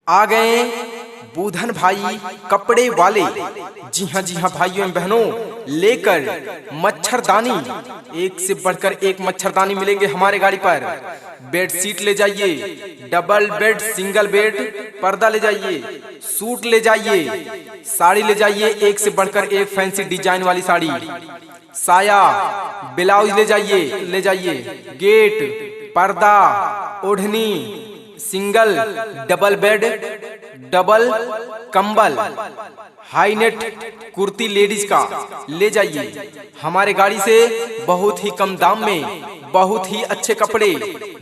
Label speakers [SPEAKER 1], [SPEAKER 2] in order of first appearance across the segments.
[SPEAKER 1] आ गए बूधन भाई कपड़े वाले। जी हाँ भाइयों एवं बहनों, लेकर मच्छरदानी, एक से बढ़कर एक मच्छरदानी मिलेंगे हमारे गाड़ी पर। बेडशीट ले जाइए, डबल बेड, सिंगल बेड, पर्दा ले जाइए, सूट ले जाइए, साड़ी ले जाइए, एक से बढ़कर एक फैंसी डिजाइन वाली साड़ी, साया, ब्लाउज ले जाइए, गेट, पर्दा, ओढ़नी, सिंगल, डबल बेड, डबल कंबल, हाई नेट कुर्ती लेडीज का ले जाइए हमारे गाड़ी से बहुत ही कम दाम में, बहुत ही अच्छे कपड़े।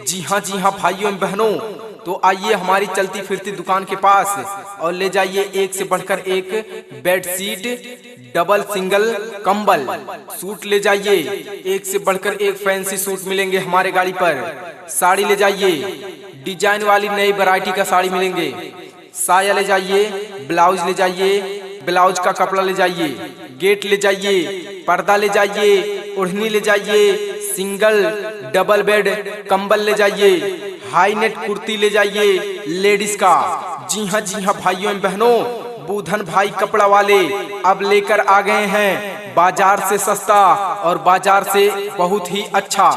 [SPEAKER 1] जी हाँ भाइयों एवं बहनों, तो आइए हमारी चलती फिरती दुकान के पास और ले जाइए एक से बढ़कर एक बेडशीट, डबल सिंगल कंबल, सूट ले जाइए, एक से बढ़कर एक फैंसी सूट मिलेंगे हमारे गाड़ी पर, साड़ी ले जाइए, डिजाइन वाली नई वैरायटी का साड़ी मिलेंगे, साया ले जाइए, ब्लाउज ले जाइए, ब्लाउज का कपड़ा ले जाइए, गेट ले जाइए, पर्दा ले जाइए, ओढ़नी ले जाइए, सिंगल डबल बेड कंबल ले जाइए, हाई नेट कुर्ती ले जाइए लेडीज का। जी हाँ भाइयों एवं बहनों, बूधन भाई कपड़ा वाले अब लेकर आ गए हैं बाजार से सस्ता और बाजार से बहुत ही अच्छा।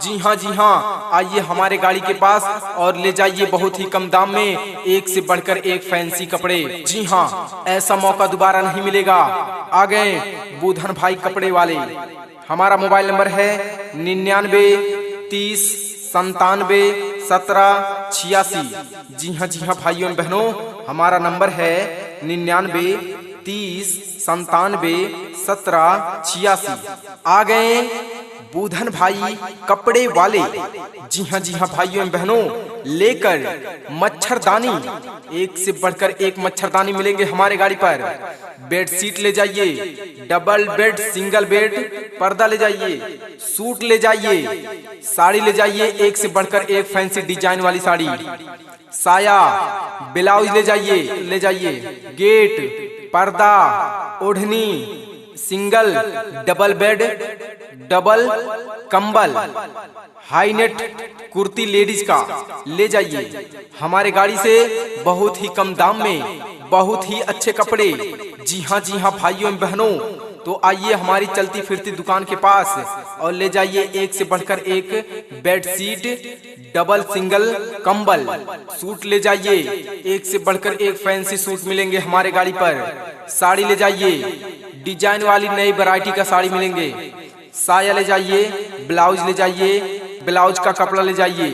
[SPEAKER 1] जी हाँ, आइए हमारे गाड़ी के पास और ले जाइए बहुत ही कम दाम में एक से बढ़कर एक फैंसी कपड़े। जी हाँ, ऐसा मौका दोबारा नहीं मिलेगा। आ गए बूधन भाई कपड़े वाले। हमारा मोबाइल नंबर है 99 30 97 17 86। जी हाँ भाइयों एवं बहनों, हमारा नंबर है 99 30 97 17 86। आ गए बूधन भाई कपड़े वाले। जी हाँ भाइयों एवं बहनों, लेकर मच्छरदानी, एक से बढ़कर एक मच्छरदानी मिलेंगे हमारे गाड़ी पर। बेडशीट ले जाइए, डबल बेड, सिंगल बेड, पर्दा ले जाइए, सूट ले जाइए, साड़ी ले जाइए, एक से बढ़कर एक फैंसी डिजाइन वाली साड़ी, साया, ब्लाउज ले जाइए, गेट, पर्दा, ओढ़नी, सिंगल डबल बेड, डबल कंबल, हाई नेट कुर्ती लेडीज का ले जाइए हमारे गाड़ी से बहुत ही कम दाम में, बहुत ही अच्छे कपड़े। जी हाँ भाइयों एवं बहनों, तो आइए हमारी चलती फिरती दुकान के पास और ले जाइए एक से बढ़कर एक बेडशीट, डबल सिंगल कंबल, सूट ले जाइए, एक से बढ़कर एक फैंसी सूट मिलेंगे हमारे गाड़ी पर, साड़ी ले जाइए, डिजाइन वाली नई वैरायटी का साड़ी मिलेंगे, साया ले जाइए, ब्लाउज ले जाइए, ब्लाउज का कपड़ा ले जाइए,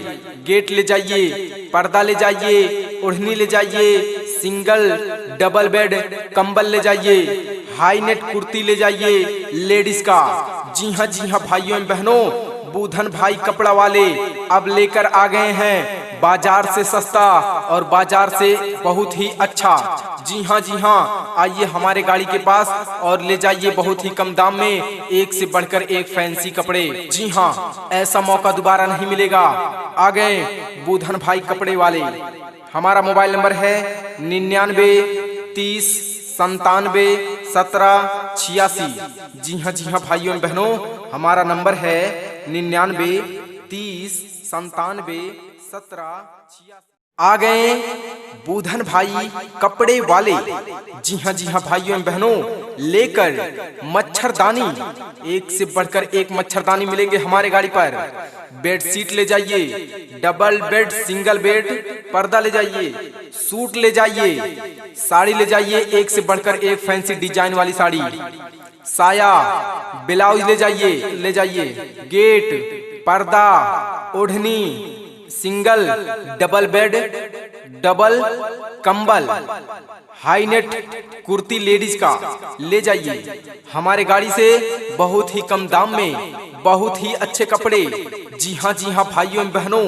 [SPEAKER 1] गेट ले जाइए, पर्दा ले जाइए, ओढ़नी ले जाइए, सिंगल डबल बेड कंबल ले जाइए, हाई नेट कुर्ती ले जाइए लेडीज का। जी हाँ भाइयों एवं बहनों, बूधन भाई कपड़ा वाले अब लेकर आ गए हैं बाजार से सस्ता और बाजार से बहुत ही अच्छा। जी हाँ, आइए हमारे गाड़ी के पास और ले जाइए बहुत ही कम दाम में एक से बढ़कर एक फैंसी कपड़े। जी हाँ, ऐसा मौका दोबारा नहीं मिलेगा। आ गए बूधन भाई कपड़े वाले। हमारा मोबाइल नंबर है 99 30 97 17 86। जी हाँ भाइयों एवं बहनों, हमारा नंबर है 99 30 97 17 86। आ गए बूधन भाई कपड़े वाले। जी हाँ भाइयों एवं बहनों, लेकर मच्छरदानी, एक से बढ़कर एक मच्छरदानी मिलेंगे हमारे गाड़ी पर। बेडशीट ले जाइए, डबल बेड, सिंगल बेड, पर्दा ले जाइए, सूट ले जाइए, साड़ी ले जाइए, एक से बढ़कर एक फैंसी डिजाइन वाली साड़ी, साया, ब्लाउज ले जाइए, गेट, पर्दा, ओढ़नी, सिंगल डबल बेड, डबल कंबल, हाई नेट कुर्ती लेडीज का ले जाइए हमारे गाड़ी से बहुत ही कम दाम में, बहुत ही अच्छे कपड़े। जी हाँ भाइयों एवं बहनों,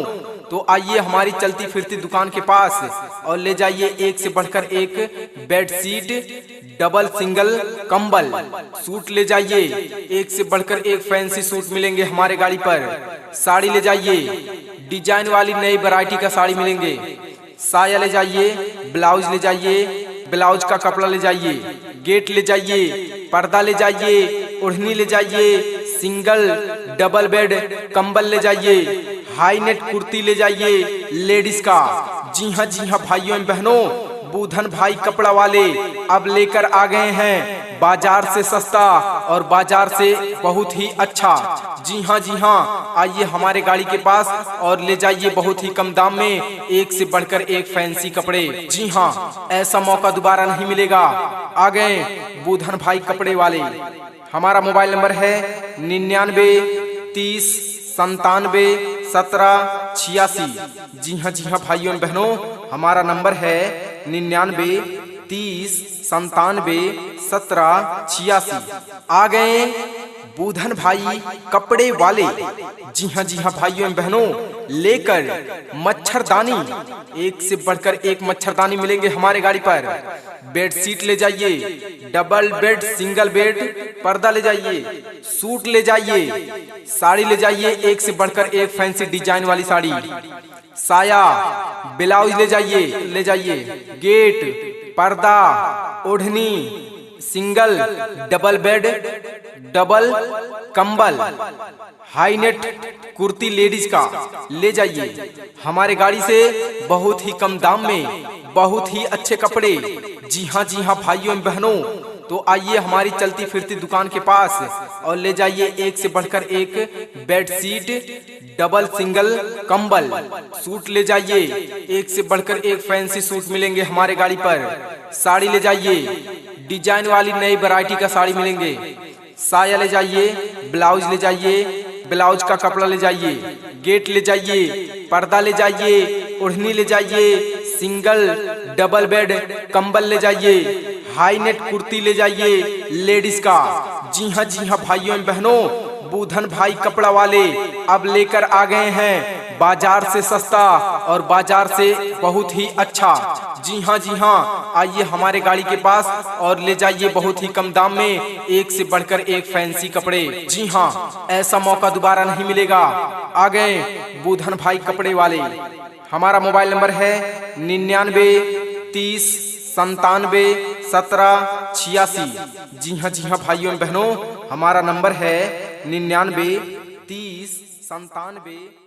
[SPEAKER 1] तो आइए हमारी चलती फिरती दुकान के पास और ले जाइए एक से बढ़कर एक बेडशीट, डबल सिंगल कंबल, सूट ले जाइए, एक से बढ़कर एक फैंसी सूट मिलेंगे हमारे गाड़ी पर, साड़ी ले जाइए, डिजाइन वाली नई वैरायटी का साड़ी मिलेंगे, साया ले जाइए, ब्लाउज ले जाइए, ब्लाउज का कपड़ा ले जाइए, गेट ले जाइए, पर्दा ले जाइए, ओढ़नी ले जाइए, सिंगल डबल बेड कंबल ले जाइए, हाई नेट कुर्ती ले जाइए लेडीज का। जी हाँ भाइयों एवं बहनों, बूधन भाई कपड़ा वाले अब लेकर आ गए हैं बाजार से सस्ता और बाजार से बहुत ही अच्छा। जी हाँ, आइए हमारे गाड़ी के पास और ले जाइए बहुत ही कम दाम में एक से बढ़कर एक फैंसी कपड़े। जी हाँ, ऐसा मौका दोबारा नहीं मिलेगा। आ गए बूधन भाई कपड़े वाले। हमारा मोबाइल नंबर है 9930971786। जी हाँ भाइयों बहनों, हमारा नंबर है 9930971786। आ गए बूधन भाई कपड़े वाले। जी हाँ भाइयों बहनों, लेकर मच्छरदानी एक से बढ़कर एक मच्छरदानी मिलेंगे हमारे गाड़ी पर। बेडशीट ले जाइए, डबल बेड, सिंगल बेड, पर्दा ले जाइए, सूट ले जाइए, साड़ी ले जाइए एक से बढ़कर एक फैंसी डिजाइन वाली साड़ी, साया, ब्लाउज ले जाइए, गेट, पर्दा, ओढ़नी, सिंगल, डबल बेड, डबल कंबल, हाई नेट कुर्ती लेडीज का ले जाइए हमारे गाड़ी से बहुत ही कम दाम में, बहुत ही अच्छे कपड़े। जी हाँ भाइयों बहनों, तो आइए हमारी चलती फिरती दुकान के पास और ले जाइए एक से बढ़कर एक बेडशीट, डबल सिंगल कंबल, सूट ले जाइए एक से बढ़कर एक फैंसी सूट मिलेंगे हमारे गाड़ी पर। साड़ी ले जाइए, डिजाइन वाली नई वैरायटी का साड़ी मिलेंगे, साया ले जाइए, ब्लाउज ले जाइए, ब्लाउज का कपड़ा ले जाइए, गेट ले जाइए, पर्दा ले जाइए, ओढ़नी ले जाइए, सिंगल डबल बेड कंबल ले जाइए, हाई नेट कुर्ती ले जाइए लेडीज का। जी हाँ भाइयों बहनों, बूधन भाई कपड़ा वाले अब लेकर आ गए हैं बाजार से सस्ता और बाजार से बहुत ही अच्छा। जी हाँ, आइए हमारे गाड़ी के पास और ले जाइए बहुत ही कम दाम में एक से बढ़कर एक फैंसी कपड़े। जी हाँ, ऐसा मौका दोबारा नहीं मिलेगा। आ गए बूधन भाई कपड़े वाले। हमारा मोबाइल नंबर है 9930971786। जी हाँ भाइयों बहनों, हमारा नंबर है 99309717।